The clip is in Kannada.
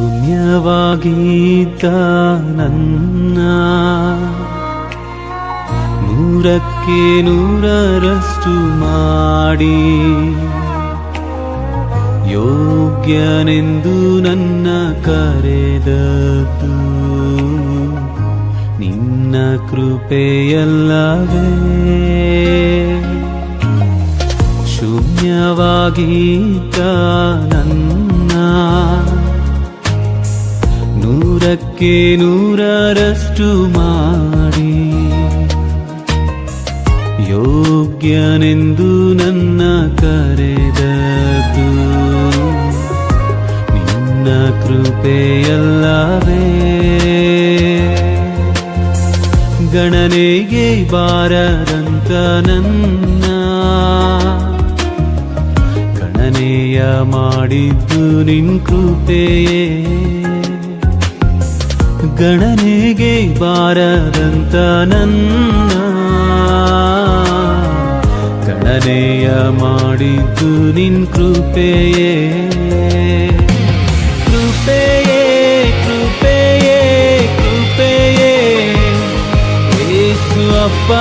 ಶೂನ್ಯವಾಗಿದ್ದ ನನ್ನ ನೂರಕ್ಕೆ ನೂರರಷ್ಟು ಮಾಡಿ ಯೋಗ್ಯನೆಂದು ನನ್ನ ಕರೆದದ್ದು ನಿನ್ನ ಕೃಪೆಯಲ್ಲವೇ. ಶೂನ್ಯವಾಗಿದ್ದ ನನ್ನ ನೂರಕ್ಕೆ ನೂರರಷ್ಟು ಮಾಡಿ ಯೋಗ್ಯನೆಂದು ನನ್ನ ಕರೆದದ್ದು ನಿನ್ನ ಕೃಪೆಯಲ್ಲವೇ. ಗಣನೆಗೆ ಬಾರದಂತ ನನ್ನ ಗಣನೆಯ ಮಾಡಿದ್ದು ನಿನ್ ಕೃಪೆಯೇ. ಗಣನೆಗೆ ಬಾರದಂತ ನನ್ನ ಗಣನೆಯ ಮಾಡಿದ್ದು ನಿನ್ ಕೃಪೆಯೇ. ಕೃಪೆಯೇ ಕೃಪೆಯೇ ಕೃಪೆಯೇ ಯೇಸು ಅಪ್ಪ.